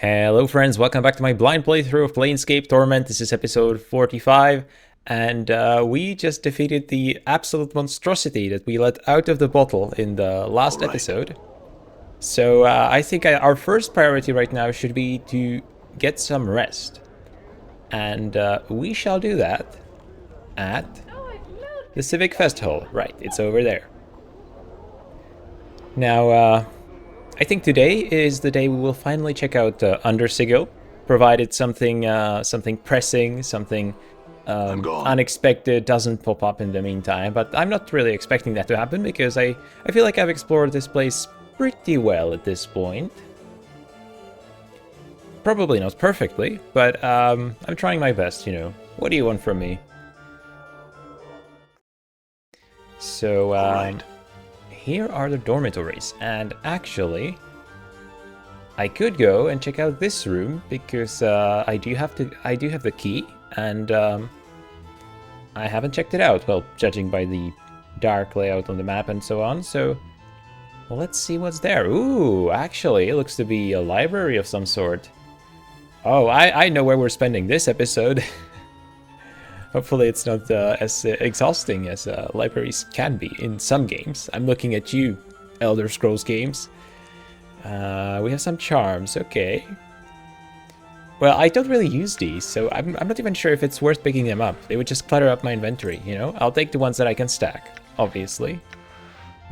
Hello friends, welcome back to my blind playthrough of Planescape Torment. This is episode 45, and we just defeated the absolute monstrosity that we let out of the bottle in the last episode. So I think our first priority right now should be to get some rest. And we shall do that at the Civic Festhall. Right, it's over there. Now, I think today is the day we will finally check out UnderSigil, provided something pressing, something unexpected doesn't pop up in the meantime. But I'm not really expecting that to happen because I feel like I've explored this place pretty well at this point. Probably not perfectly, but I'm trying my best, you know. What do you want from me? So, here are the dormitories, and actually, I could go and check out this room because I do have the key, and I haven't checked it out. Well, judging by the dark layout on the map and so on. So, well, let's see what's there. Ooh, actually, it looks to be a library of some sort. Oh, I know where we're spending this episode. Hopefully it's not as exhausting as libraries can be in some games. I'm looking at you, Elder Scrolls games. We have some charms, okay. Well, I don't really use these, so I'm not even sure if it's worth picking them up. They would just clutter up my inventory, you know? I'll take the ones that I can stack, obviously.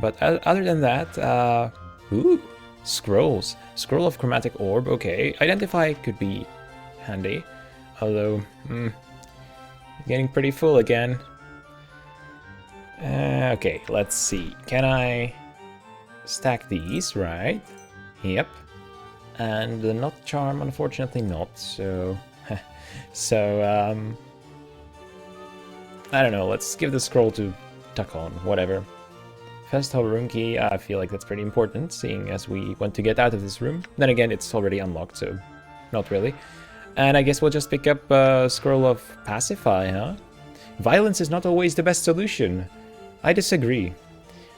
But other than that, ooh, scrolls. Scroll of Chromatic Orb, okay. Identify could be handy, although, getting pretty full again. Okay, let's see. Can I stack these, right? Yep. And the Knot Charm, unfortunately not, so... I don't know, let's give the scroll to tuck on, whatever. Festhall room key, I feel like that's pretty important, seeing as we want to get out of this room. Then again, it's already unlocked, so not really. And I guess we'll just pick up Scroll of Pacify, huh? Violence is not always the best solution. I disagree.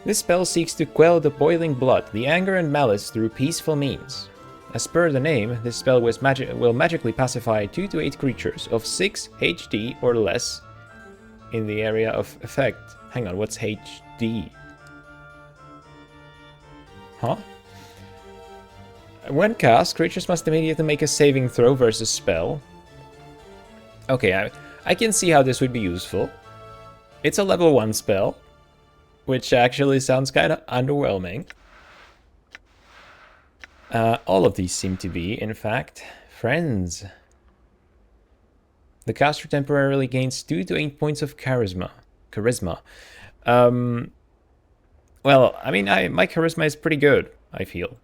This spell seeks to quell the boiling blood, the anger and malice through peaceful means. As per the name, this spell will magically pacify 2 to 8 creatures of 6 HD or less in the area of effect. Hang on, what's HD? Huh? When cast, creatures must immediately make a saving throw versus spell. Okay, I can see how this would be useful. It's a level 1 spell, which actually sounds kind of underwhelming. All of these seem to be, in fact, friends. The caster temporarily gains 2 to 8 points of charisma. Well, I mean, my charisma is pretty good, I feel.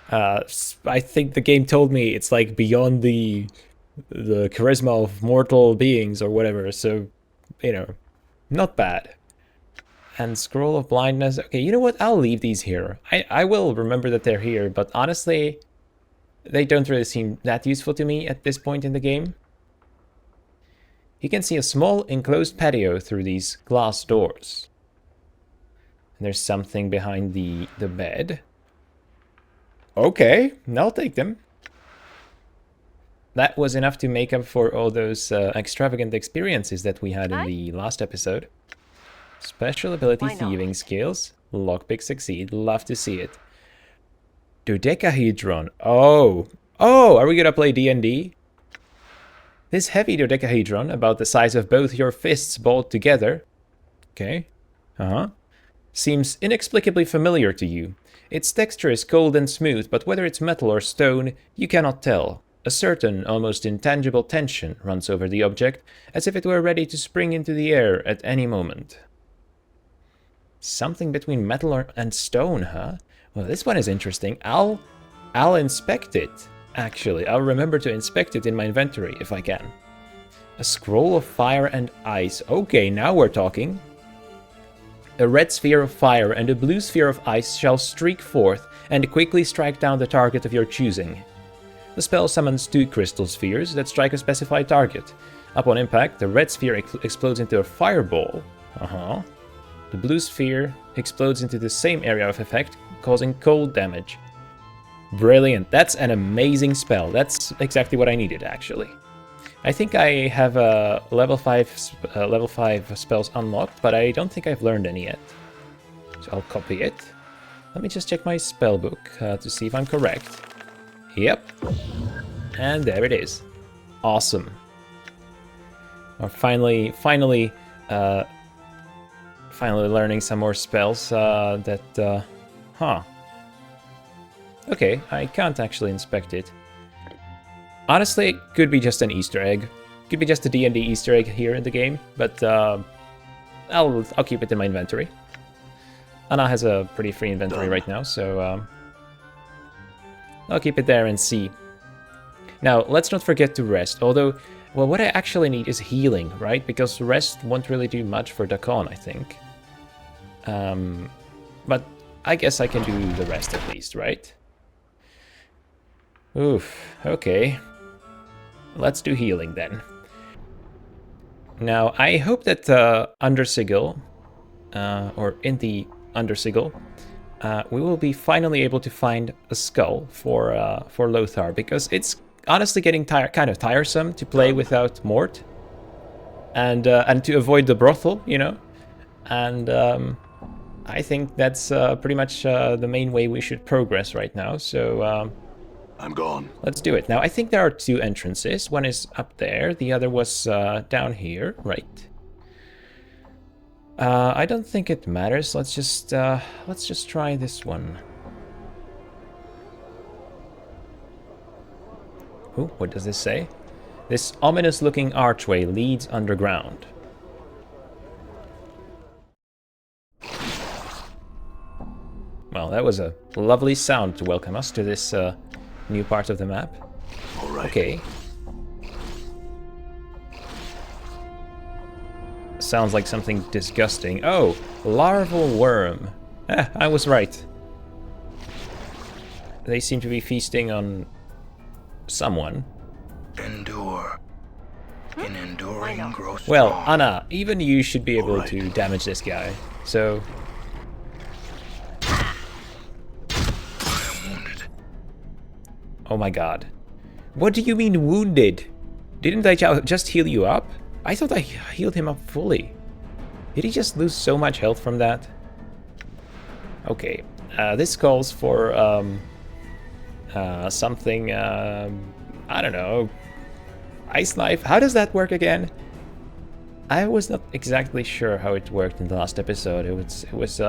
I think the game told me it's like beyond the charisma of mortal beings or whatever, so, you know, not bad. And Scroll of Blindness, okay, you know what, I'll leave these here. I will remember that they're here, but honestly, they don't really seem that useful to me at this point in the game. You can see a small enclosed patio through these glass doors. And there's something behind the bed. Okay, I'll take them. That was enough to make up for all those extravagant experiences that we had in the last episode. Special ability thieving skills. Lockpick succeed. Love to see it. Dodecahedron. Oh, are we gonna play D&D? This heavy dodecahedron, about the size of both your fists balled together. Okay. Seems inexplicably familiar to you. Its texture is cold and smooth, but whether it's metal or stone, you cannot tell. A certain, almost intangible tension runs over the object, as if it were ready to spring into the air at any moment. Something between metal and stone, huh? Well, this one is interesting. I'll inspect it, actually. I'll remember to inspect it in my inventory, if I can. A scroll of fire and ice. Okay, now we're talking. A red sphere of fire and a blue sphere of ice shall streak forth and quickly strike down the target of your choosing. The spell summons 2 crystal spheres that strike a specified target. Upon impact, the red sphere explodes into a fireball. The blue sphere explodes into the same area of effect, causing cold damage. Brilliant. That's an amazing spell. That's exactly what I needed, actually. I think I have a level 5 spells unlocked, but I don't think I've learned any yet. So I'll copy it. Let me just check my spell book to see if I'm correct. Yep. And there it is. Awesome. We're finally learning some more spells huh. Okay, I can't actually inspect it. Honestly, it could be just an Easter egg. Could be just a D&D Easter egg here in the game, but I'll keep it in my inventory. Anna has a pretty free inventory right now, so I'll keep it there and see. Now, let's not forget to rest, although, well, what I actually need is healing, right? Because rest won't really do much for Dakon, I think. But I guess I can do the rest at least, right? Oof, okay. Let's do healing then. Now, I hope that UnderSigil, or in the UnderSigil, we will be finally able to find a skull for Lothar, because it's honestly getting kind of tiresome to play without Mort, and to avoid the brothel, you know, and I think that's pretty much the main way we should progress right now. So I'm gone. Let's do it. Now, I think there are 2 entrances. One is up there, the other was down here, right? I don't think it matters. Let's just try this one. Ooh, what does this say? This ominous-looking archway leads underground. Well, that was a lovely sound to welcome us to this new part of the map. All right. Okay. Sounds like something disgusting. Oh, larval worm. I was right. They seem to be feasting on someone. Endure. In enduring grow strong. Well, Anna, even you should be able to damage this guy. So oh my god. What do you mean wounded? Didn't I just heal you up? I thought I healed him up fully. Did he just lose so much health from that? Okay. This calls for something, I don't know. Ice knife? How does that work again? I was not exactly sure how it worked in the last episode. It was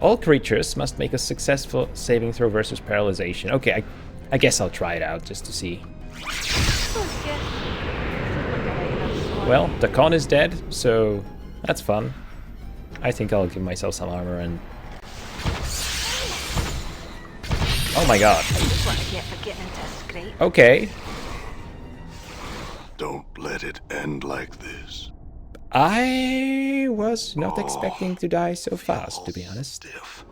all creatures must make a successful saving throw versus paralyzation. Okay, I guess I'll try it out just to see. Well, Dakon is dead, so that's fun. I think I'll give myself some armor and... Oh my god. Okay. Don't let it end like this. I was not expecting to die so fast, to be honest. Stiff.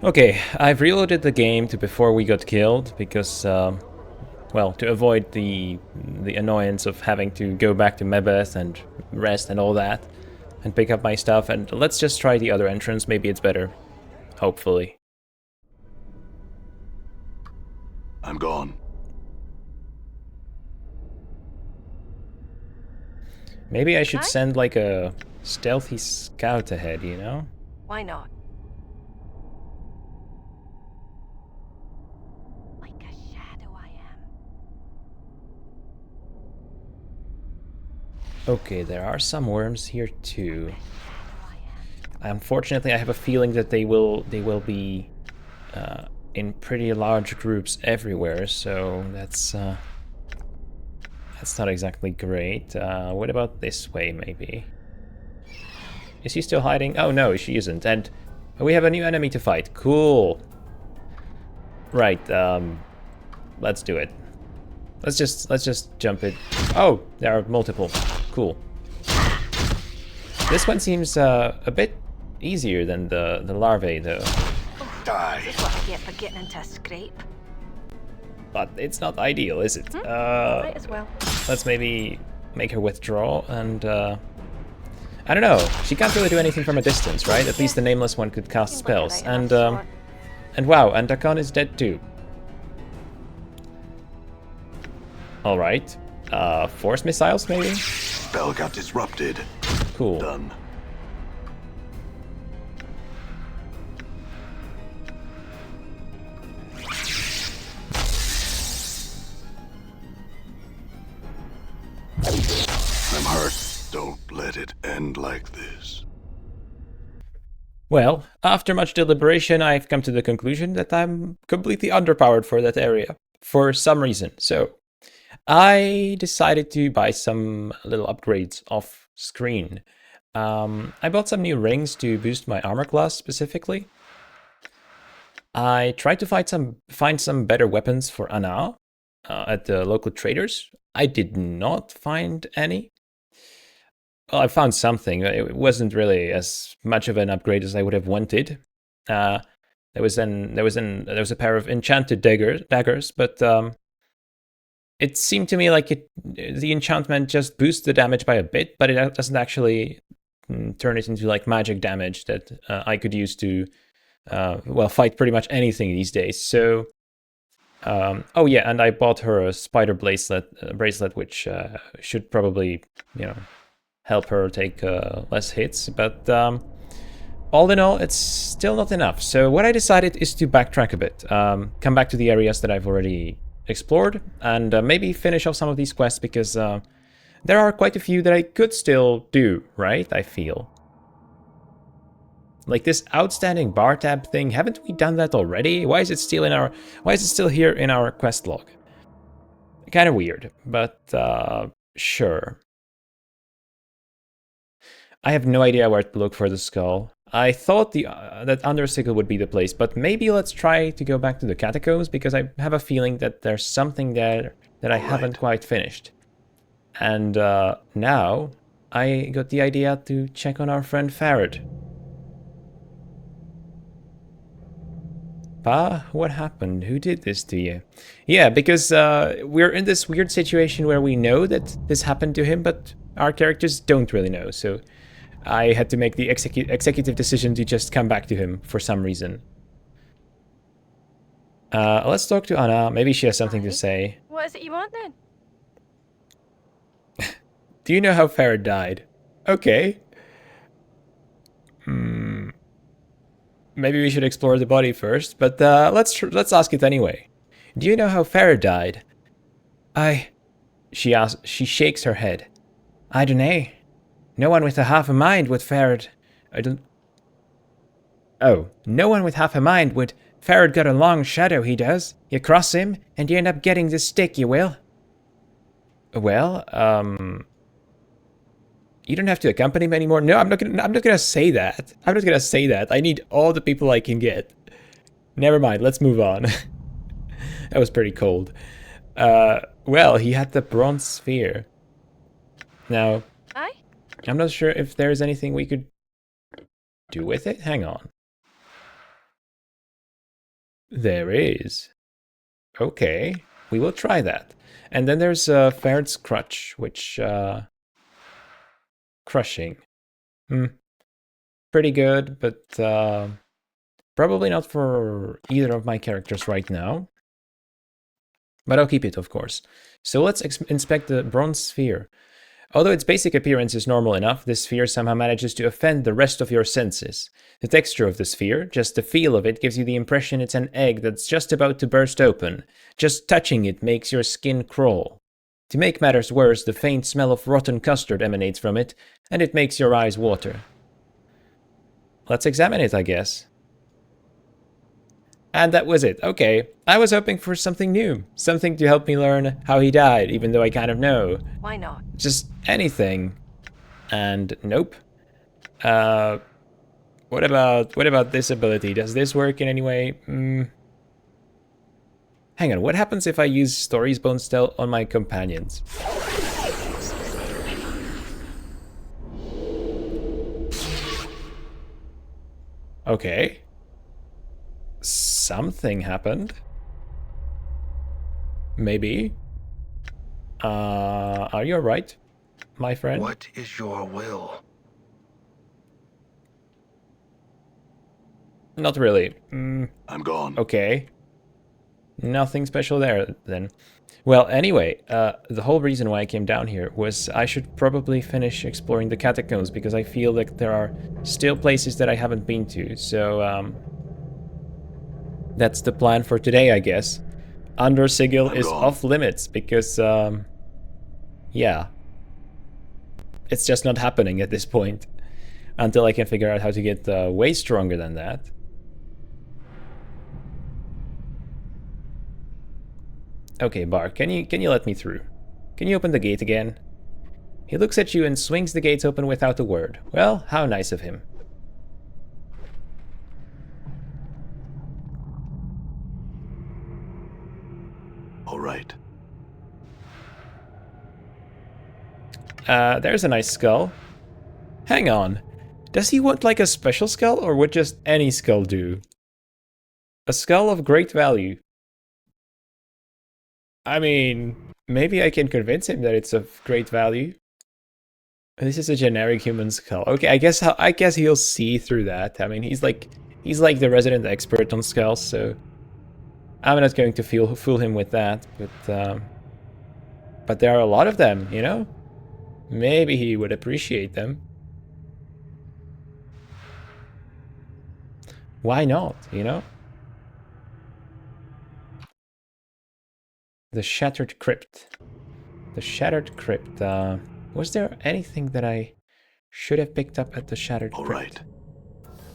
Okay, I've reloaded the game to before we got killed, because, well, to avoid the annoyance of having to go back to Mebeth and rest and all that, and pick up my stuff, and let's just try the other entrance, maybe it's better. Hopefully. I'm gone. Maybe I should send like a stealthy scout ahead, you know? Why not? Like a shadow I am. Okay, there are some worms here too. Unfortunately, I have a feeling that they will be in pretty large groups everywhere, so that's not exactly great. What about this way, maybe? Is he still hiding? Oh no, she isn't. And we have a new enemy to fight. Cool. Right. Let's do it. Let's just jump it. Oh, there are multiple. Cool. This one seems a bit easier than the larvae, though. Die. This is what I get for getting into a scrape. But it's not ideal, is it? Might as well. Let's maybe make her withdraw and I don't know. She can't really do anything from a distance, right? At least the nameless one could cast spells. And And wow, and Dakan is dead too. Alright. Force missiles, maybe? Spell got disrupted. Cool. Done. I'm hurt. Don't let it end like this. Well, after much deliberation, I've come to the conclusion that I'm completely underpowered for that area, for some reason. So, I decided to buy some little upgrades off screen. I bought some new rings to boost my armor class specifically. I tried to find some better weapons for Ana at the local traders. I did not find any. Well, I found something. It wasn't really as much of an upgrade as I would have wanted. There was a pair of enchanted daggers, but it seemed to me like the enchantment just boosts the damage by a bit, but it doesn't actually turn it into like magic damage that I could use to fight pretty much anything these days. So oh yeah, and I bought her a spider bracelet, which should probably help her take less hits, but all in all, it's still not enough. So what I decided is to backtrack a bit, come back to the areas that I've already explored, and maybe finish off some of these quests, because there are quite a few that I could still do, right? I feel. Like this outstanding bar tab thing, haven't we done that already? Why is it still here in our quest log? Kind of weird, but sure. I have no idea where to look for the skull. I thought that UnderSigil would be the place, but maybe let's try to go back to the catacombs, because I have a feeling that there's something there that I haven't quite finished. And now I got the idea to check on our friend Farad. Pa, what happened? Who did this to you? Yeah, because we're in this weird situation where we know that this happened to him, but our characters don't really know, so I had to make the executive decision to just come back to him for some reason. Let's talk to Ana. Maybe she has something to say. What is it you want then? Do you know how Farad died? Okay. Maybe we should explore the body first, but let's ask it anyway. Do you know how Farad died? She shakes her head. I dunno. No one with a half a mind would Farad. No one with half a mind would. Farad got a long shadow, he does. You cross him, and you end up getting the stick, you will. Well, you don't have to accompany him anymore. No, I'm not gonna say that. I'm not gonna say that. I need all the people I can get. Never mind, let's move on. That was pretty cold. Well, he had the bronze sphere. Now, I'm not sure if there's anything we could do with it. Hang on. There is. Okay, we will try that. And then there's Farad's crutch, which crushing. Pretty good, but probably not for either of my characters right now. But I'll keep it, of course. So let's inspect the bronze sphere. Although its basic appearance is normal enough, this sphere somehow manages to offend the rest of your senses. The texture of the sphere, just the feel of it, gives you the impression it's an egg that's just about to burst open. Just touching it makes your skin crawl. To make matters worse, the faint smell of rotten custard emanates from it, and it makes your eyes water. Let's examine it, I guess. And that was it. Okay, I was hoping for something new. Something to help me learn how he died, even though I kind of know. Why not? Just anything. And nope. What about this ability? Does this work in any way? Hang on, what happens if I use Story's Bone Stell on my companions? Okay. Something happened. Maybe. Are you alright, my friend? What is your will? Not really. I'm gone. Okay. Nothing special there, then. Well, anyway, the whole reason why I came down here was I should probably finish exploring the catacombs, because I feel like there are still places that I haven't been to, so, that's the plan for today, I guess. UnderSigil is gone. off limits, because, yeah. It's just not happening at this point. Until I can figure out how to get way stronger than that. Okay, Bar, can you let me through? Can you open the gate again? He looks at you and swings the gates open without a word. Well, how nice of him. All right. There's a nice skull. Hang on. Does he want like a special skull, or would just any skull do? A skull of great value. I mean, maybe I can convince him that it's of great value. This is a generic human skull. Okay, I guess he'll see through that. I mean, he's like the resident expert on skulls, so I'm not going to fool him with that. But there are a lot of them, you know? Maybe he would appreciate them. Why not, you know? The Shattered Crypt. The Shattered Crypt. Was there anything that I should have picked up at the Shattered Crypt? All right.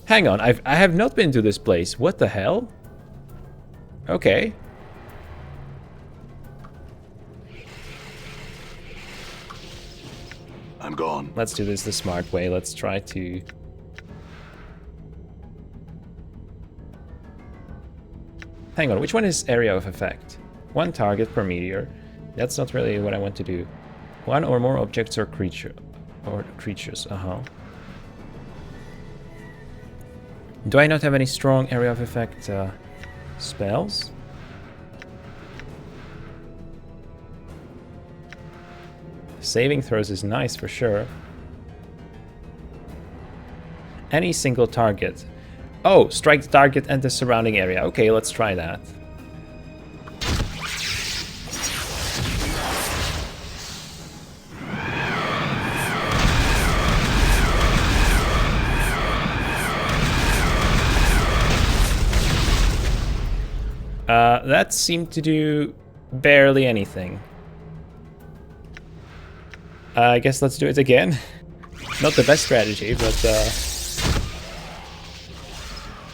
Hang on, I have not been to this place. What the hell? Okay. I'm gone. Let's do this the smart way. Let's try to... Hang on, which one is area of effect? One target per meteor. That's not really what I want to do. One or more objects or creatures. Do I not have any strong area of effect spells? Saving throws is nice for sure. Any single target. Oh, strike the target and the surrounding area. Okay, let's try that. That seemed to do barely anything. I guess let's do it again. Not the best strategy, but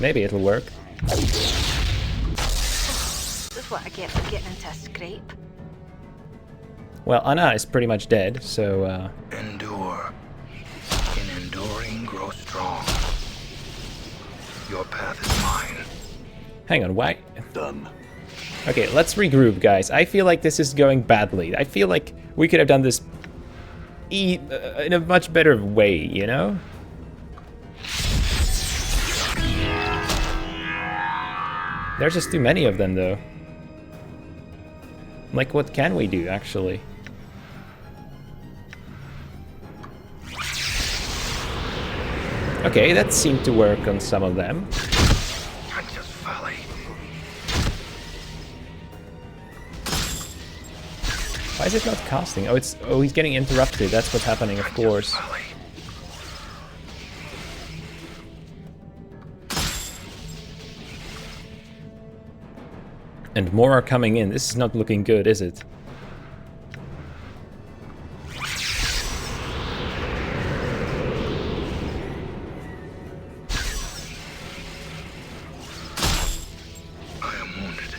maybe it'll work. This is what I get for getting into a scrape. Well, Anna is pretty much dead, so Endure. In enduring, grow strong. Your path is mine. hang on, why? Done. Okay, let's regroup, guys. I feel like this is going badly. I feel like we could have done this in a much better way, you know? There's just too many of them, though. Like, what can we do, actually? Okay, that seemed to work on some of them. Just folly. Why is it not casting? Oh, he's getting interrupted. That's what's happening, of course. Folly. And more are coming in. This is not looking good, is it? I am wounded.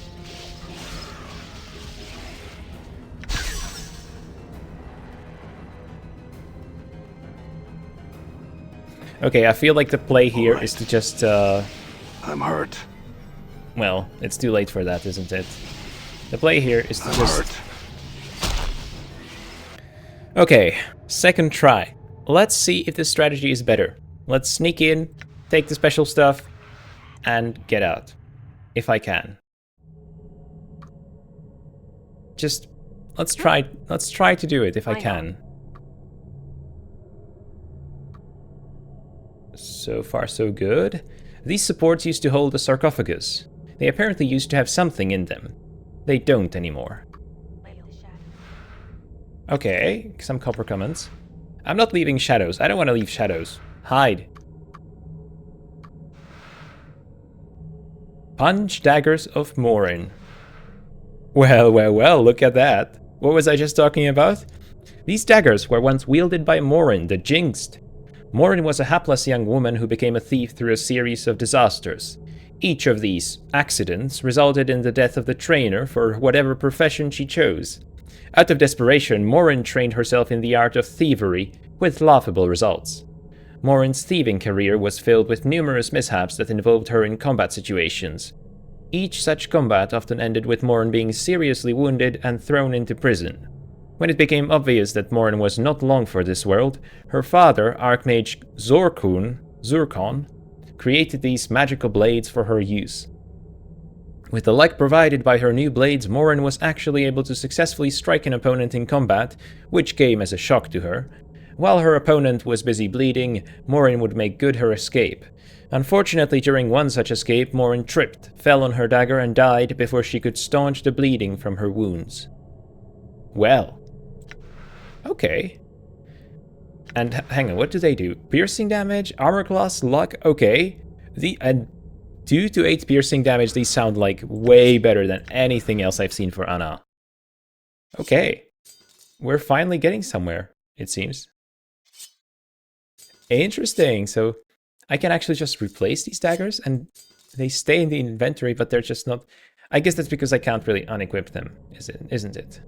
Okay, I feel like the play here is to just, I'm hurt. well, it's too late for that, isn't it? The play here is to I'm just... hurt. Okay, second try. Let's see if this strategy is better. Let's sneak in, take the special stuff, and get out. If I can. Just, let's try to do it if I Why not? can. So far, so good. These supports used to hold a sarcophagus. They apparently used to have something in them. They don't anymore. Okay, some copper comments. I'm not leaving shadows. I don't want to leave shadows. Hide. Punch daggers of Morin. Well, well, well, look at that. What was I just talking about? These daggers were once wielded by Morin, the Jinxed. Morin was a hapless young woman who became a thief through a series of disasters. Each of these accidents resulted in the death of the trainer for whatever profession she chose. Out of desperation, Morin trained herself in the art of thievery, with laughable results. Morin's thieving career was filled with numerous mishaps that involved her in combat situations. Each such combat often ended with Morin being seriously wounded and thrown into prison. When it became obvious that Morin was not long for this world, her father, Archmage Zurkon, created these magical blades for her use. With the luck provided by her new blades, Morin was actually able to successfully strike an opponent in combat, which came as a shock to her. While her opponent was busy bleeding, Morin would make good her escape. Unfortunately, during one such escape, Morin tripped, fell on her dagger and died before she could staunch the bleeding from her wounds. Well. Okay. And hang on, what do they do? Piercing damage, armor class, luck, okay. And 2 to 8 piercing damage, these sound like way better than anything else I've seen for Anna. Okay. We're finally getting somewhere, it seems. Interesting, so I can actually just replace these daggers and they stay in the inventory, but they're just not... I guess that's because I can't really unequip them, isn't it?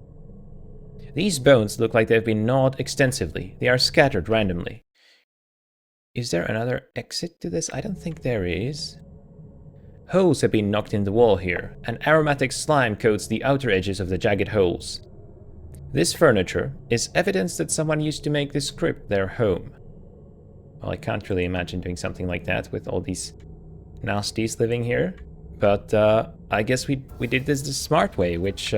These bones look like they've been gnawed extensively. They are scattered randomly. Is there another exit to this? I don't think there is. Holes have been knocked in the wall here, and aromatic slime coats the outer edges of the jagged holes. This furniture is evidence that someone used to make this crypt their home. Well, I can't really imagine doing something like that with all these nasties living here, but I guess we did this the smart way, which...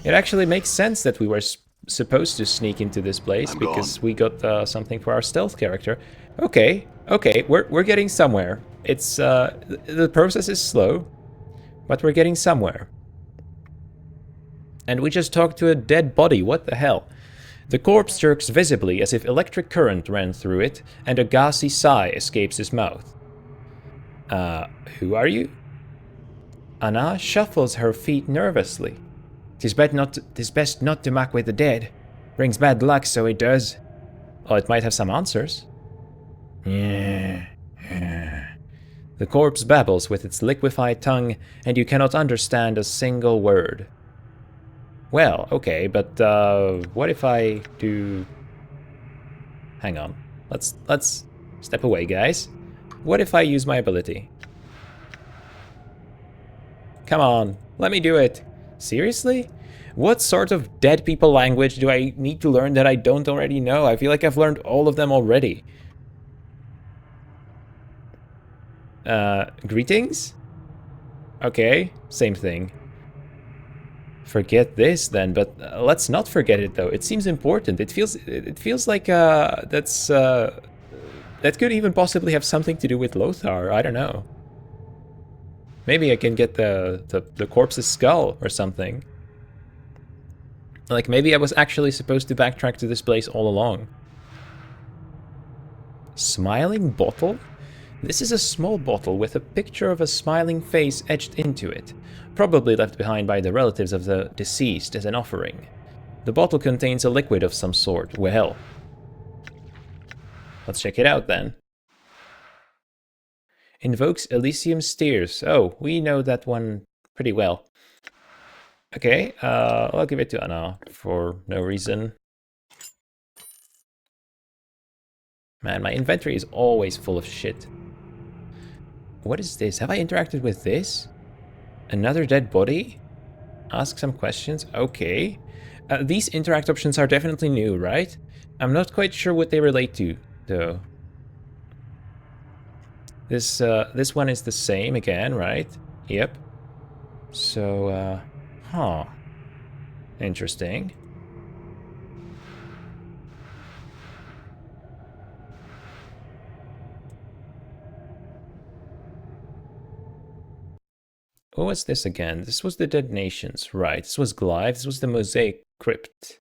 it actually makes sense that we were supposed to sneak into this place because we got something for our stealth character. Okay, we're getting somewhere. It's the process is slow, but we're getting somewhere. And we just talked to a dead body. What the hell? The corpse jerks visibly as if electric current ran through it, and a gassy sigh escapes his mouth. Who are you? Anna shuffles her feet nervously. Tis best not to muck with the dead. Brings bad luck, so it does. Oh, it might have some answers. Yeah. The corpse babbles with its liquefied tongue, and you cannot understand a single word. Well, okay, but what if I do... Hang on. Let's step away, guys. What if I use my ability? Come on, let me do it. Seriously? What sort of dead people language do I need to learn that I don't already know? I feel like I've learned all of them already. Greetings? Okay, same thing. Forget this then, but let's not forget it though. It seems important. It feels like that could even possibly have something to do with Lothar. I don't know. Maybe I can get the corpse's skull or something. Like maybe I was actually supposed to backtrack to this place all along. Smiling bottle? This is a small bottle with a picture of a smiling face etched into it, probably left behind by the relatives of the deceased as an offering. The bottle contains a liquid of some sort. Well, let's check it out then. Invokes Elysium Steers. Oh, we know that one pretty well. Okay, I'll give it to Anna for no reason. Man, my inventory is always full of shit. What is this? Have I interacted with this? Another dead body? Ask some questions? Okay. These interact options are definitely new, right? I'm not quite sure what they relate to, though. This one is the same again, right? Yep. So, huh. Interesting. what was this again? This was the Dead Nations, right. This was Glyve, this was the Mosaic Crypt.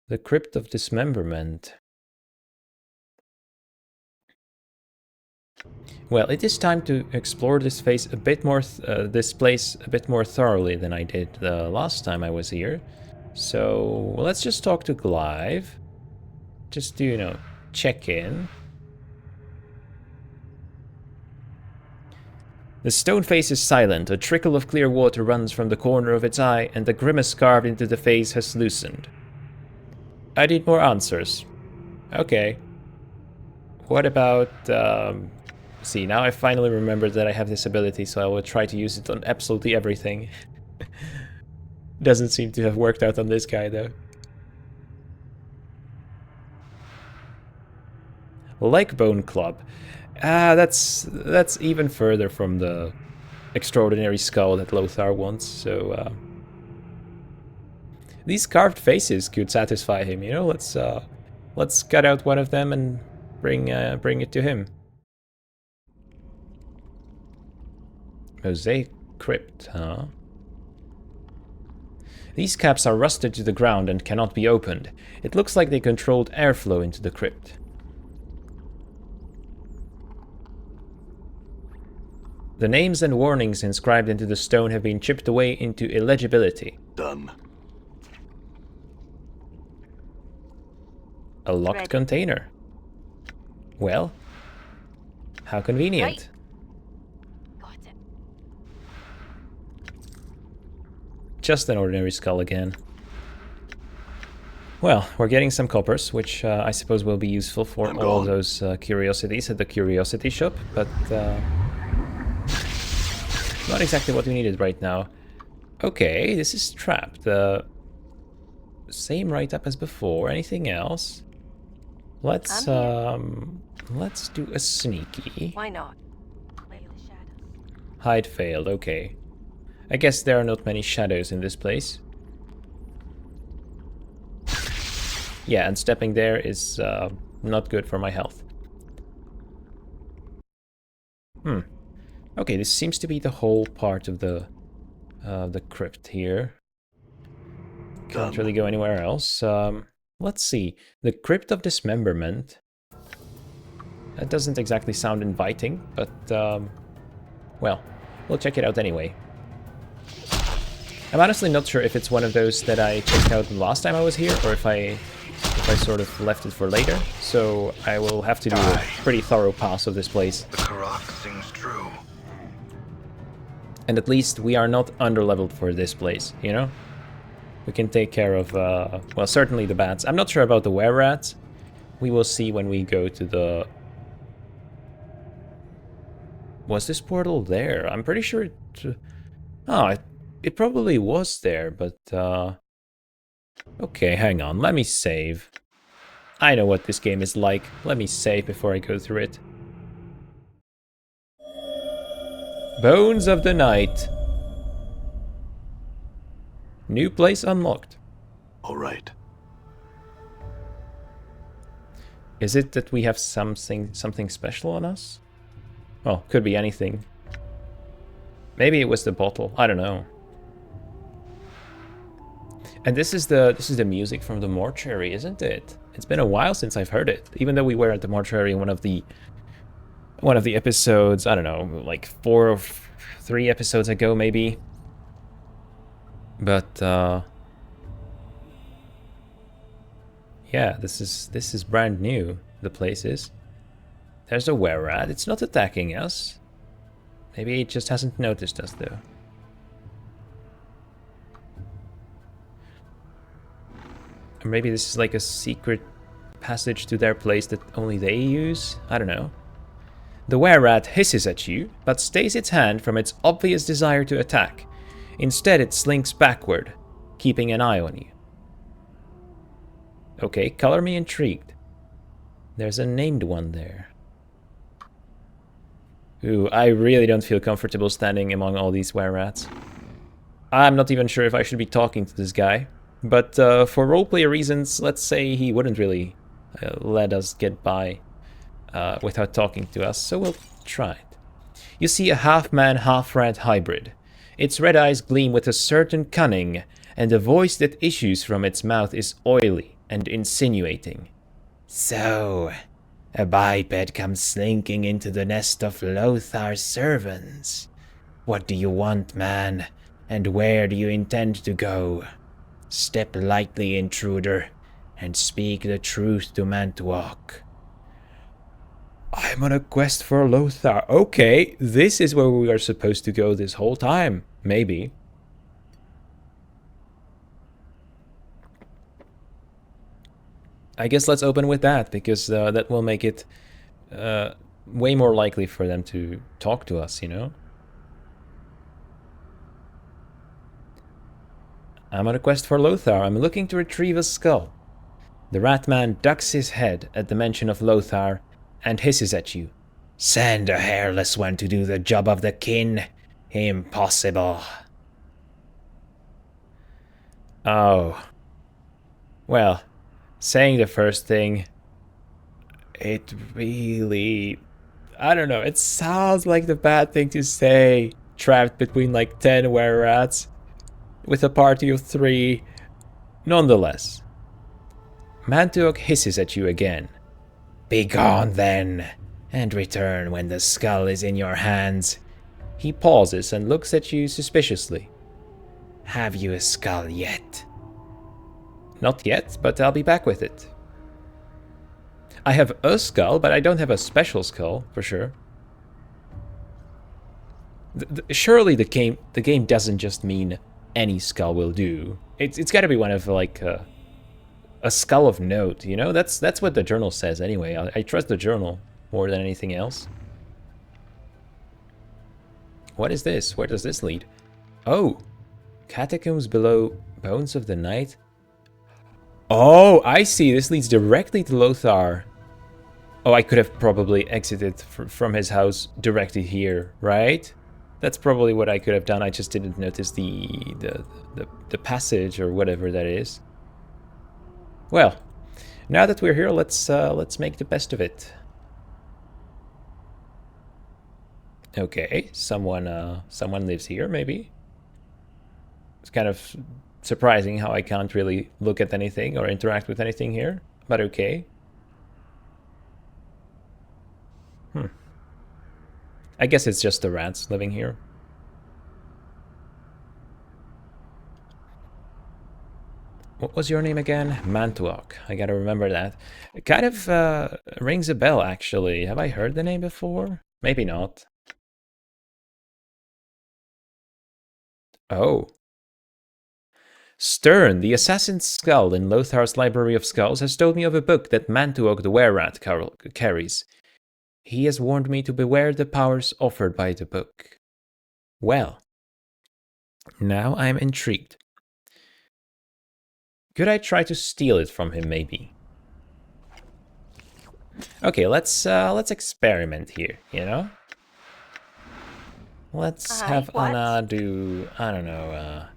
The Crypt of Dismemberment. Well, it is time to explore this place a bit more thoroughly than I did the last time I was here. So let's just talk to Glyve. Just to, you know, check in. The stone face is silent. A trickle of clear water runs from the corner of its eye, and the grimace carved into the face has loosened. I need more answers. Okay. What about, see, now I finally remembered that I have this ability, so I will try to use it on absolutely everything. Doesn't seem to have worked out on this guy, though. Like Bone Club. That's even further from the extraordinary skull that Lothar wants, so... These carved faces could satisfy him, you know? Let's cut out one of them and bring it to him. Mosaic Crypt, huh? These caps are rusted to the ground and cannot be opened. It looks like they controlled airflow into the crypt. The names and warnings inscribed into the stone have been chipped away into illegibility. Done. A locked Ready. container. Well, how convenient. Right. Got it. Just an ordinary skull again. Well, we're getting some coppers, which I suppose will be useful for I'm all gone. those curiosities at the curiosity shop, but not exactly what we needed right now. Okay, this is trapped. Same write-up as before. Anything else? Let's do a sneaky. Why not? Play the shadows. Hide failed, okay. I guess there are not many shadows in this place. Yeah, and stepping there is not good for my health. Okay, this seems to be the whole part of the crypt here. Can't really go anywhere else. Let's see. The Crypt of Dismemberment. That doesn't exactly sound inviting, but well, we'll check it out anyway. I'm honestly not sure if it's one of those that I checked out the last time I was here, or if I sort of left it for later. So I will have to do a pretty thorough pass of this place. The Karak sings true. And at least we are not underleveled for this place, you know? We can take care of, well, certainly the bats. I'm not sure about the were-rats. We will see when we go to the... Was this portal there? I'm pretty sure it... Oh, it probably was there, but... Okay, hang on. Let me save. I know what this game is like. Let me save before I go through it. Bones of the Night. New place unlocked. All right. Is it that we have something special on us? Well, could be anything. Maybe it was the bottle. I don't know. And this is the music from the mortuary, isn't it? It's been a while since I've heard it. Even though we were at the mortuary in one of the episodes, I don't know, like 4 or 3 episodes ago maybe. But yeah, this is brand new. The place is. There's a were-rat. It's not attacking us. Maybe it just hasn't noticed us though. Or maybe this is like a secret passage to their place that only they use? I don't know. The were-rat hisses at you, but stays its hand from its obvious desire to attack. Instead, it slinks backward, keeping an eye on you. Okay, color me intrigued. There's a named one there. Ooh, I really don't feel comfortable standing among all these were-rats. I'm not even sure if I should be talking to this guy. But for roleplay reasons, let's say he wouldn't really let us get by without talking to us, so we'll try it. You see a half-man, half-rat hybrid. Its red eyes gleam with a certain cunning, and the voice that issues from its mouth is oily and insinuating. So, a biped comes slinking into the nest of Lothar's servants. What do you want, man? And where do you intend to go? Step lightly, intruder, and speak the truth to Mantuok. I'm on a quest for Lothar. Okay, this is where we are supposed to go this whole time. Maybe. I guess let's open with that, because that will make it way more likely for them to talk to us, you know? I'm on a quest for Lothar. I'm looking to retrieve a skull. The Ratman ducks his head at the mention of Lothar and hisses at you. Send a hairless one to do the job of the kin? Impossible. Oh. Well, saying the first thing, it really... I don't know, it sounds like the bad thing to say. Trapped between like 10 were-rats with a party of 3. Nonetheless, Mantuok hisses at you again. Begone then, and return when the skull is in your hands. He pauses and looks at you suspiciously. Have you a skull yet? Not yet, but I'll be back with it. I have a skull, but I don't have a special skull, for sure. Surely the game doesn't just mean any skull will do. It's got to be one of like a skull of note, you know? That's what the journal says anyway. I trust the journal more than anything else. What is this? Where does this lead? Oh, catacombs below bones of the night. Oh, I see. This leads directly to Lothar. Oh, I could have probably exited from his house directly here, right? That's probably what I could have done. I just didn't notice the passage or whatever that is. Well, now that we're here, let's make the best of it. Okay, someone lives here, maybe. It's kind of surprising how I can't really look at anything or interact with anything here, but okay. I guess it's just the rats living here. What was your name again? Mantuok. I gotta remember that. It kind of rings a bell, actually. Have I heard the name before? Maybe not. Oh. Stern, the assassin's skull in Lothar's library of skulls, has told me of a book that Mantuok the were-rat carries. He has warned me to beware the powers offered by the book. Well, now I am intrigued. Could I try to steal it from him, maybe? Okay, let's experiment here, you know? Let's have Anna do, I don't know,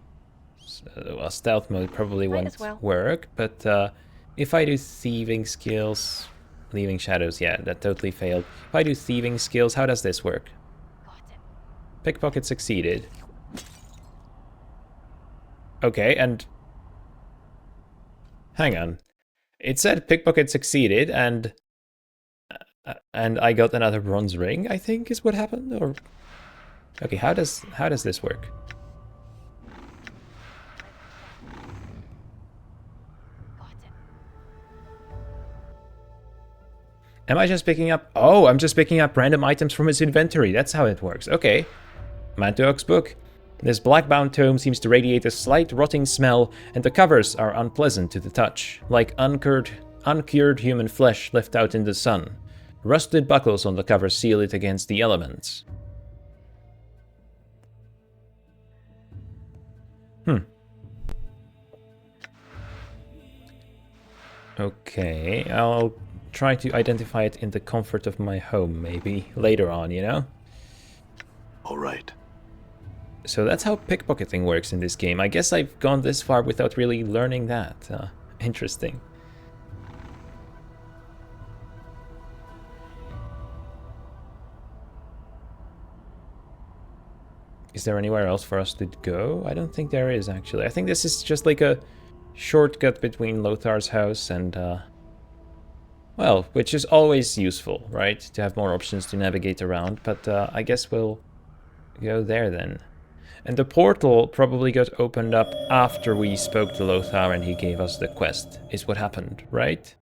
well, stealth mode probably won't work, but if I do thieving skills... Leaving shadows, yeah, that totally failed. If I do thieving skills, how does this work? Pickpocket succeeded. Okay, and... Hang on. It said pickpocket succeeded, and I got another bronze ring, I think is what happened, or... Okay, how does this work? Am I just picking up... Oh, I'm just picking up random items from his inventory. That's how it works. Okay. Mantuok's book. This black-bound tome seems to radiate a slight rotting smell, and the covers are unpleasant to the touch, like uncured human flesh left out in the sun. Rusted buckles on the cover seal it against the elements. Okay, I'll try to identify it in the comfort of my home, maybe, later on, you know? All right. So that's how pickpocketing works in this game. I guess I've gone this far without really learning that. Interesting. Is there anywhere else for us to go? I don't think there is, actually. I think this is just like a shortcut between Lothar's house and, well, which is always useful, right? To have more options to navigate around, but I guess we'll go there then. And the portal probably got opened up after we spoke to Lothar and he gave us the quest, is what happened, right?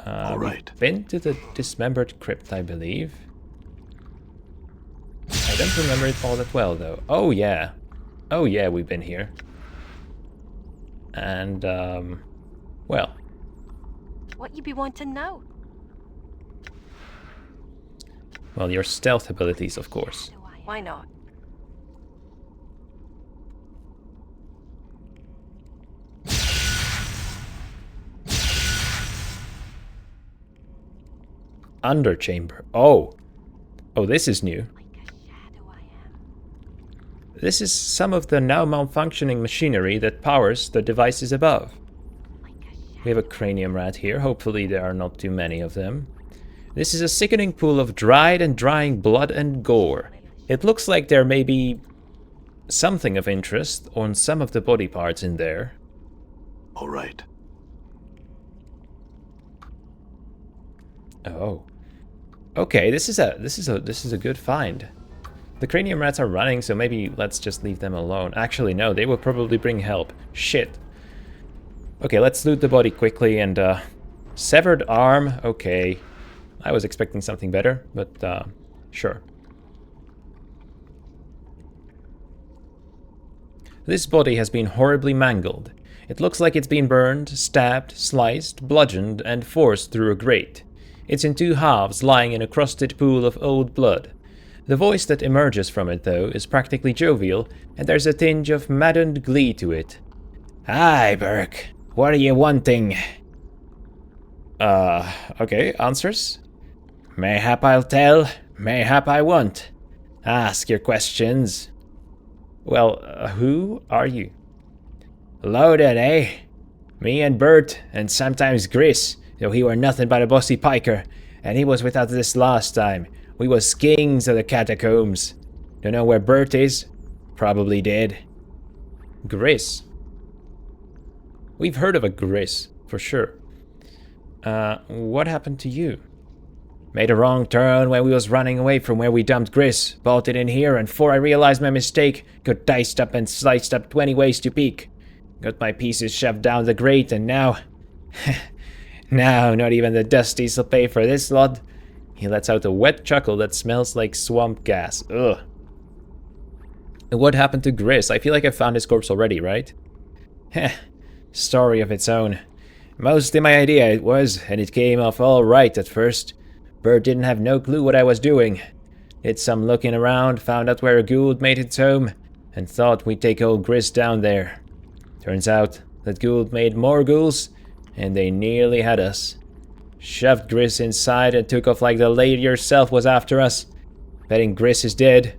All right. We've been to the Dismembered Crypt, I believe. I don't remember it all that well, though. Oh, yeah. Oh, yeah, we've been here. And, well. What you be wanting to know? Well, your stealth abilities, of course. Why not? Underchamber. Oh. Oh, this is new. Like a shadow I am. This is some of the now malfunctioning machinery that powers the devices above. Like a shadow. We have a cranium rat here. Hopefully there are not too many of them. This is a sickening pool of dried and drying blood and gore. It looks like there may be something of interest on some of the body parts in there. All right. Oh. Okay, this is a good find. The cranium rats are running, so maybe let's just leave them alone. Actually, no, they will probably bring help. Shit. Okay, let's loot the body quickly and severed arm. Okay. I was expecting something better, but sure. This body has been horribly mangled. It looks like it's been burned, stabbed, sliced, bludgeoned, and forced through a grate. It's in two halves, lying in a crusted pool of old blood. The voice that emerges from it, though, is practically jovial, and there's a tinge of maddened glee to it. "Aye, Burke, what are you wanting?" Okay, answers? "Mayhap I'll tell, mayhap I won't. Ask your questions." Well, who are you? "Loaded, eh? Me and Bert, and sometimes Gris, though he were nothing but a bossy piker, and he was without this last time. We was kings of the catacombs. Don't know where Bert is? Probably dead." Gris. We've heard of a Gris, for sure. What happened to you? "Made a wrong turn when we was running away from where we dumped Gris. Bolted in here, and before I realized my mistake, got diced up and sliced up 20 ways to peek. Got my pieces shoved down the grate, and now... now, not even the Dusties will pay for this lot." He lets out a wet chuckle that smells like swamp gas. Ugh. What happened to Gris? I feel like I found his corpse already, right? Heh. Story of its own. Mostly my idea it was, and it came off all right at first. Bert didn't have no clue what I was doing. Did some looking around, found out where a Gould made its home, and thought we'd take old Gris down there. Turns out that Gould made more ghouls, and they nearly had us. Shoved Gris inside and took off like the lady herself was after us. Betting Gris is dead.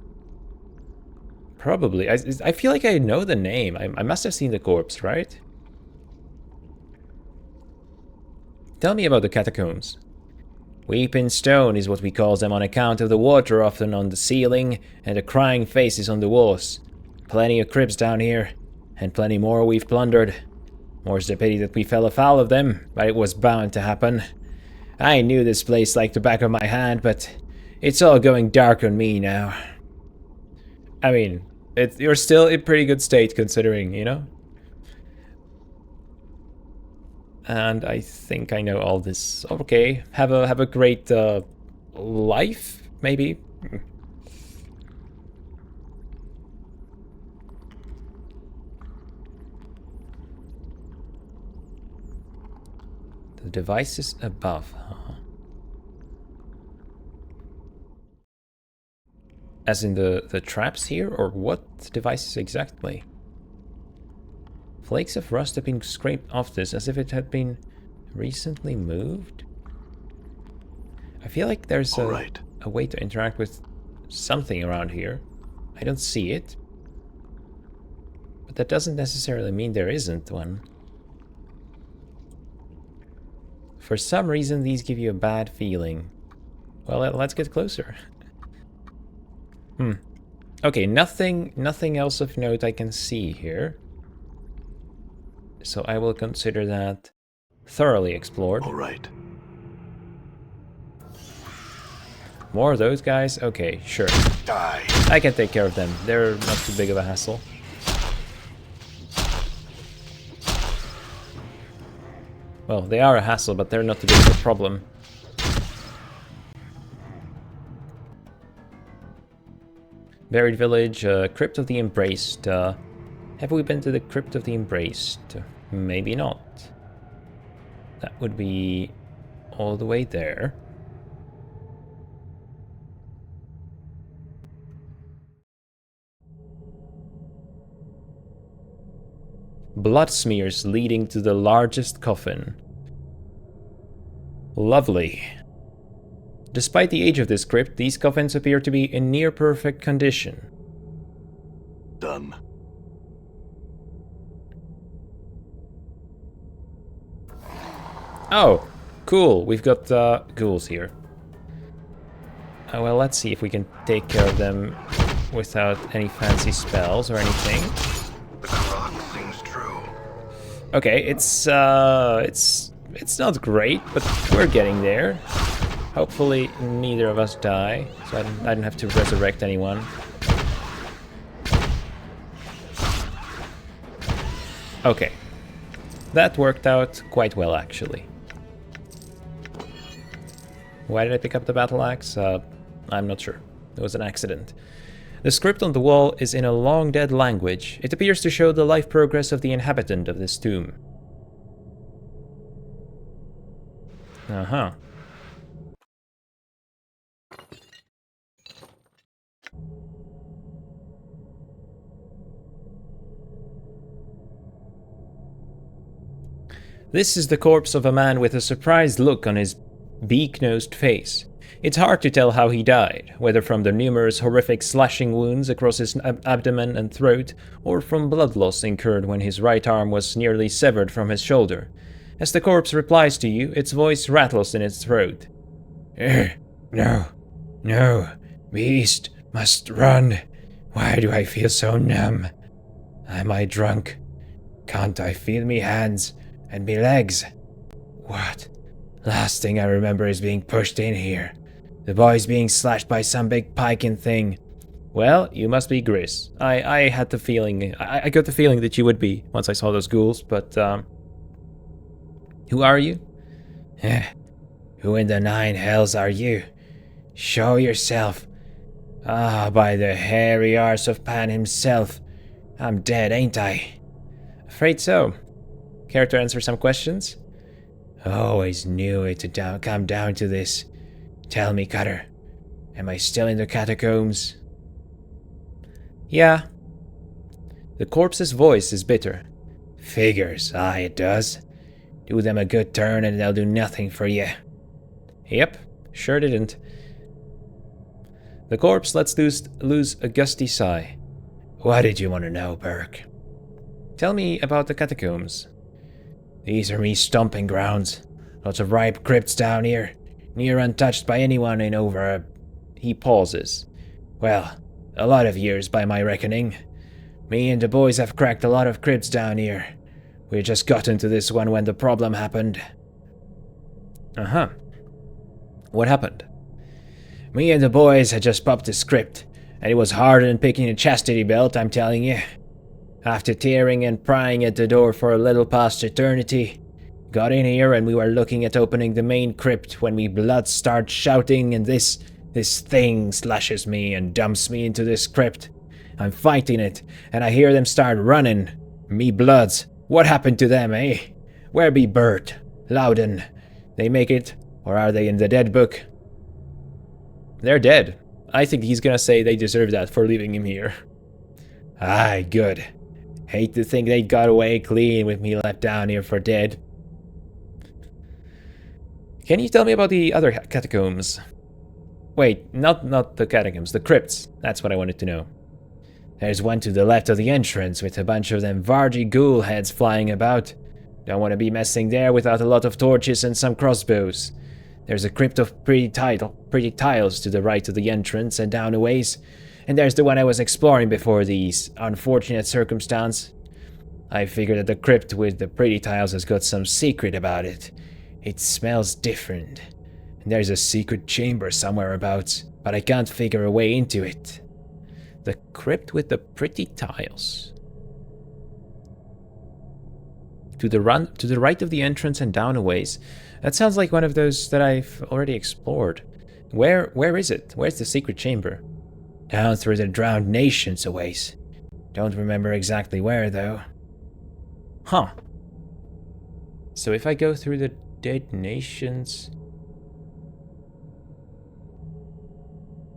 Probably. I feel like I know the name. I must have seen the corpse, right? Tell me about the catacombs. Weeping stone is what we call them on account of the water often on the ceiling and the crying faces on the walls. Plenty of crypts down here, and plenty more we've plundered. More's the pity that we fell afoul of them, but it was bound to happen. I knew this place like the back of my hand, but it's all going dark on me now. I mean, you're still in pretty good state considering, you know? And I think I know all this. Okay, have a great life, maybe. The devices above, huh? As in the traps here, or what devices exactly? Flakes of rust have been scraped off this as if it had been recently moved. I feel like there's a way to interact with something around here. I don't see it. But that doesn't necessarily mean there isn't one. For some reason, these give you a bad feeling. Well, let's get closer. Okay, nothing else of note I can see here. So I will consider that thoroughly explored. All right. More of those guys? Okay, sure. Die. I can take care of them. They're not too big of a hassle. Well, they are a hassle, but they're not too big of a problem. Buried Village, Crypt of the Embraced. Have we been to the Crypt of the Embraced? Maybe not. That would be all the way there. Blood smears leading to the largest coffin. Lovely. Despite the age of this crypt, these coffins appear to be in near perfect condition. Done. Oh, cool. We've got ghouls here. Well, let's see if we can take care of them without any fancy spells or anything. The Karak sings true. Okay, it's not great, but we're getting there. Hopefully neither of us die, so I don't have to resurrect anyone. Okay. That worked out quite well, actually. Why did I pick up the battle axe? I'm not sure. It was an accident. The script on the wall is in a long-dead language. It appears to show the life progress of the inhabitant of this tomb. Uh-huh. This is the corpse of a man with a surprised look on his beak-nosed face. It's hard to tell how he died, whether from the numerous horrific slashing wounds across his abdomen and throat, or from blood loss incurred when his right arm was nearly severed from his shoulder. As the corpse replies to you, its voice rattles in its throat. No, beast, must run. Why do I feel so numb? Am I drunk? Can't I feel me hands and me legs? What? Last thing I remember is being pushed in here. The boys being slashed by some big piking thing. Well, you must be Gris. I had the feeling, I got the feeling that you would be once I saw those ghouls, but, who are you? Who in the nine hells are you? Show yourself. Ah, by the hairy arse of Pan himself. I'm dead, ain't I? Afraid so. Care to answer some questions? Always knew it to come down to this. Tell me, Cutter, am I still in the catacombs? Yeah. The corpse's voice is bitter. Figures, aye it does. Do them a good turn and they'll do nothing for you. Yep, sure didn't. The corpse lets loose a gusty sigh. What did you want to know, Burke? Tell me about the catacombs. These are me stomping grounds. Lots of ripe crypts down here, near untouched by anyone in over. He pauses. Well, a lot of years by my reckoning. Me and the boys have cracked a lot of crypts down here. We just got into this one when the problem happened. Uh-huh. What happened? Me and the boys had just popped this crypt, and it was harder than picking a chastity belt, I'm telling you. After tearing and prying at the door for a little past eternity, got in here and we were looking at opening the main crypt when me blood starts shouting and this thing slashes me and dumps me into this crypt. I'm fighting it, and I hear them start running. Me bloods. What happened to them, eh? Where be Bert? Loudon? They make it, or are they in the dead book? They're dead. I think he's gonna say they deserve that for leaving him here. Aye, good. Hate to think they got away clean with me left down here for dead. Can you tell me about the other catacombs? Wait, not the catacombs, the crypts. That's what I wanted to know. There's one to the left of the entrance with a bunch of them Vargy ghoul heads flying about. Don't want to be messing there without a lot of torches and some crossbows. There's a crypt of pretty tiles to the right of the entrance and down a ways. And there's the one I was exploring before these unfortunate circumstance. I figured that the crypt with the pretty tiles has got some secret about it. It smells different. And there's a secret chamber somewhere abouts, but I can't figure a way into it. The crypt with the pretty tiles. To the right of the entrance and down a ways. That sounds like one of those that I've already explored. Where is it? Where's the secret chamber? Down through the drowned nations a ways. Don't remember exactly where though. Huh. So if I go through the dead nations...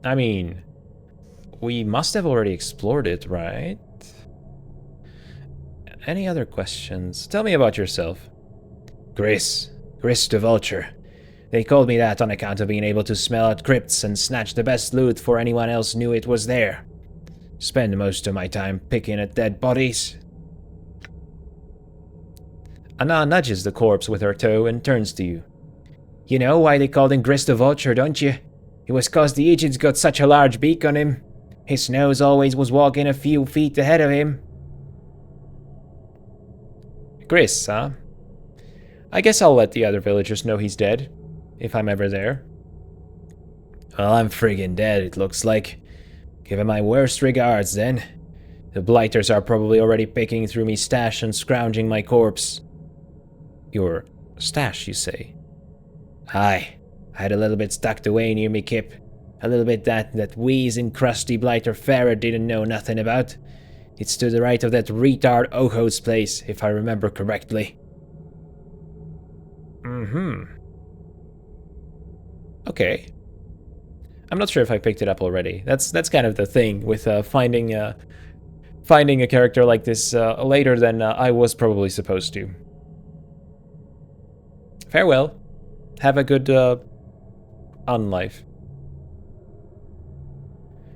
I mean, we must have already explored it, right? Any other questions? Tell me about yourself. Gris the Vulture. They called me that on account of being able to smell out crypts and snatch the best loot before anyone else knew it was there. Spend most of my time picking at dead bodies. Anna nudges the corpse with her toe and turns to you. You know why they called him Gris the Vulture, don't you? It was 'cause the Egypts got such a large beak on him. His nose always was walking a few feet ahead of him. Gris, huh? I guess I'll let the other villagers know he's dead, if I'm ever there. Well, I'm friggin' dead, it looks like. Give him my worst regards, then. The blighters are probably already picking through me stash and scrounging my corpse. Your stash, you say? Aye. I had a little bit tucked away near me kip. A little bit that wheezing crusty blighter Farah didn't know nothing about. It's to the right of that retard Oho's place, if I remember correctly. Okay. I'm not sure if I picked it up already. That's kind of the thing with finding a character like this later than I was probably supposed to. Farewell. Have a good unlife.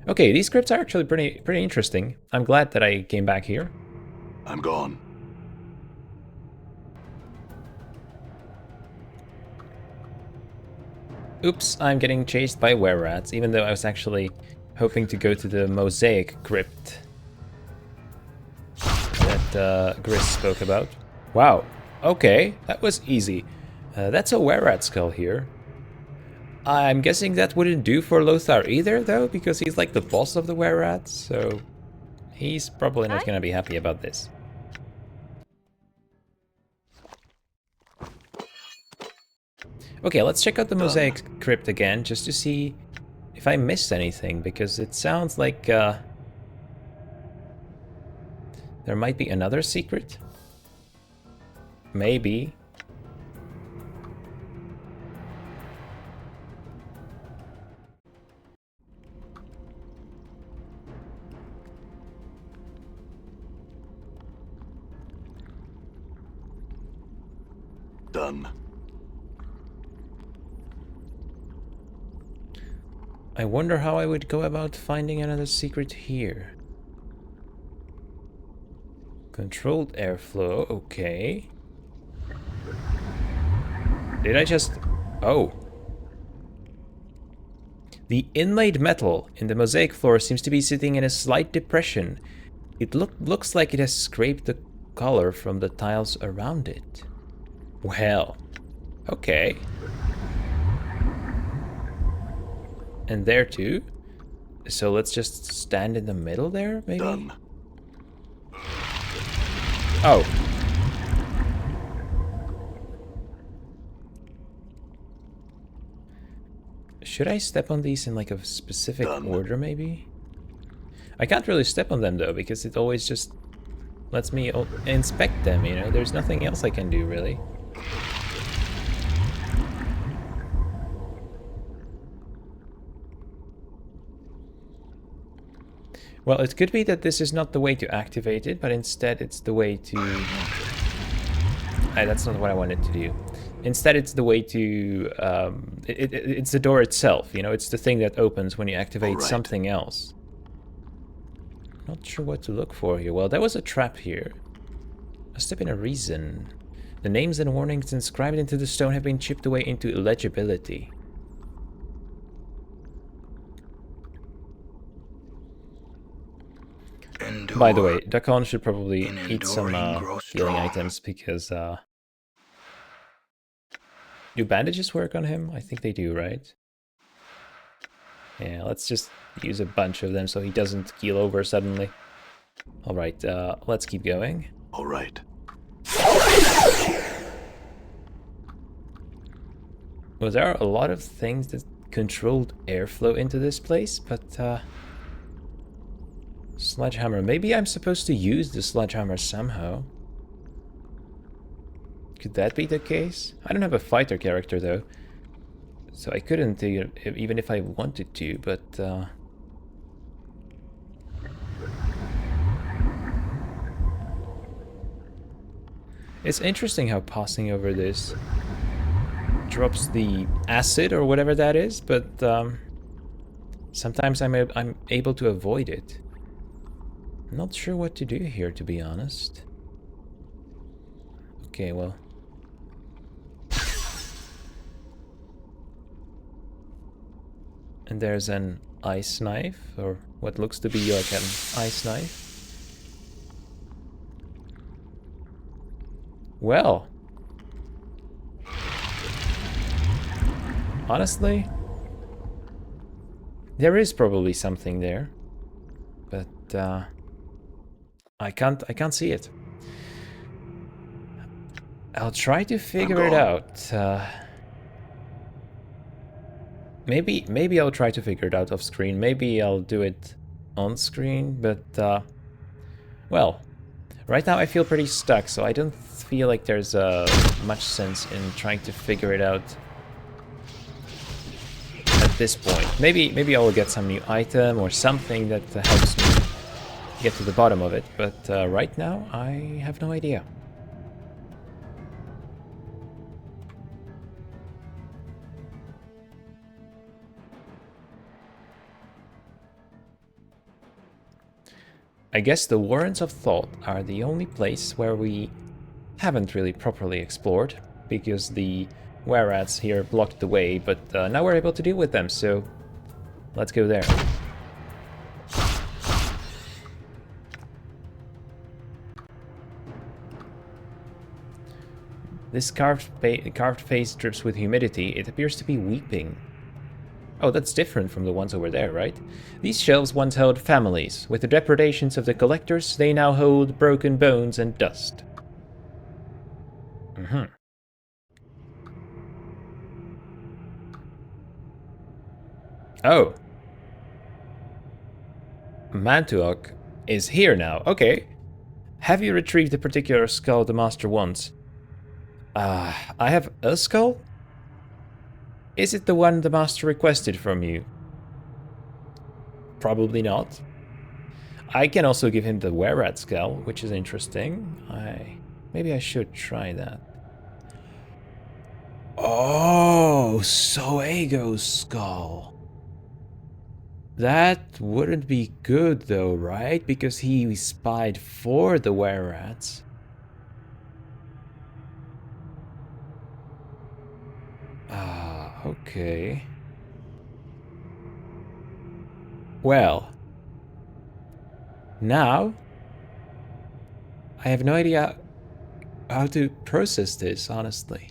Okay, these scripts are actually pretty interesting. I'm glad that I came back here. I'm gone. Oops, I'm getting chased by were-rats, even though I was actually hoping to go to the Mosaic Crypt that Gris spoke about. Wow, okay, that was easy. That's a were-rat skull here. I'm guessing that wouldn't do for Lothar either, though, because he's like the boss of the were-rats, so he's probably not going to be happy about this. Okay, let's check out the Mosaic Crypt again, just to see if I missed anything, because it sounds like there might be another secret. Maybe. Done. I wonder how I would go about finding another secret here. Controlled airflow, okay. Did I just... Oh. The inlaid metal in the mosaic floor seems to be sitting in a slight depression. It looks like it has scraped the color from the tiles around it. Well, okay. And there too. So let's just stand in the middle there, maybe? Done. Oh. Should I step on these in like a specific order, maybe? I can't really step on them though, because it always just lets me inspect them, you know? There's nothing else I can do, really. Well, it could be that this is not the way to activate it, but instead it's the way to... that's not what I wanted to do. Instead it's the way to... it's the door itself, you know? It's the thing that opens when you activate something else. Not sure what to look for here. Well, there was a trap here. Must have been a reason. The names and warnings inscribed into the stone have been chipped away into illegibility. endure. By the way, Dakon should probably In eat some enduring, grow healing strong. items because do bandages work on him? I think they do, right? Yeah, let's just use a bunch of them so he doesn't keel over suddenly. Alright, let's keep going. All right. Well, there are a lot of things that controlled airflow into this place, but sledgehammer. Maybe I'm supposed to use the sledgehammer somehow. Could that be the case? I don't have a fighter character though, so I couldn't even if I wanted to, but it's interesting how passing over this drops the acid or whatever that is, but sometimes I'm able to avoid it. Not sure what to do here, to be honest. Okay, well. And there's an ice knife, or what looks to be like an ice knife. Well. Honestly, there is probably something there, but I can't see it. I'll try to figure it out. Maybe I'll try to figure it out off screen. Maybe I'll do it on screen, but well, right now I feel pretty stuck, so I don't feel like there's much sense in trying to figure it out at this point. Maybe I will get some new item or something that helps me get to the bottom of it, but right now I have no idea. I guess the Warrens of Thought are the only place where we haven't really properly explored, because the were-rats here blocked the way, but now we're able to deal with them, so let's go there. This carved face drips with humidity. It appears to be weeping. Oh, that's different from the ones over there, right? These shelves once held families. With the depredations of the collectors, they now hold broken bones and dust. Oh. Mantuok is here now. Okay. Have you retrieved the particular skull the master wants? I have a skull? Is it the one the master requested from you? Probably not. I can also give him the were-rat skull, which is interesting. Maybe I should try that. Oh, Soego's skull. That wouldn't be good though, right? Because he spied for the were-rats. Okay. Well, now I have no idea how to process this, honestly.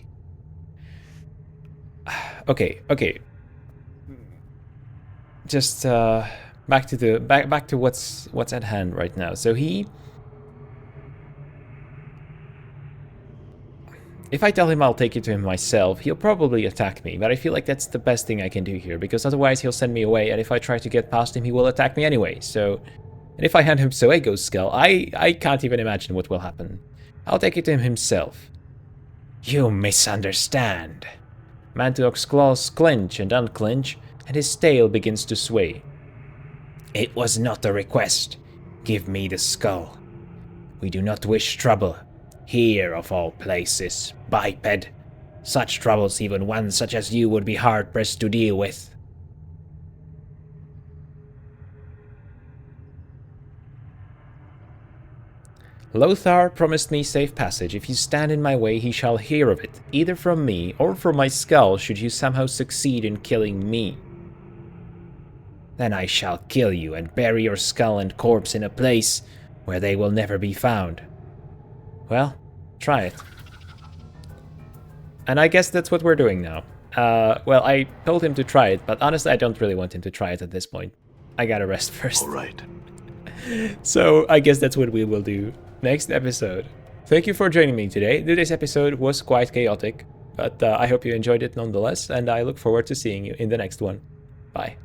Okay. Just back to what's at hand right now. So if I tell him I'll take it to him myself, he'll probably attack me, but I feel like that's the best thing I can do here, because otherwise he'll send me away, and if I try to get past him, he will attack me anyway, so... And if I hand him Soego's skull, I can't even imagine what will happen. I'll take it to him himself. You misunderstand. Mantuok's claws clench and unclench, and his tail begins to sway. It was not a request. Give me the skull. We do not wish trouble. Here, of all places, biped. Such troubles even one such as you would be hard-pressed to deal with. Lothar promised me safe passage. If you stand in my way, he shall hear of it, either from me or from my skull, should you somehow succeed in killing me. Then I shall kill you and bury your skull and corpse in a place where they will never be found. Well, try it. And I guess that's what we're doing now. Well, I told him to try it, but honestly, I don't really want him to try it at this point. I gotta rest first. All right. So I guess that's what we will do next episode. Thank you for joining me today. Today's episode was quite chaotic, but I hope you enjoyed it nonetheless, and I look forward to seeing you in the next one. Bye.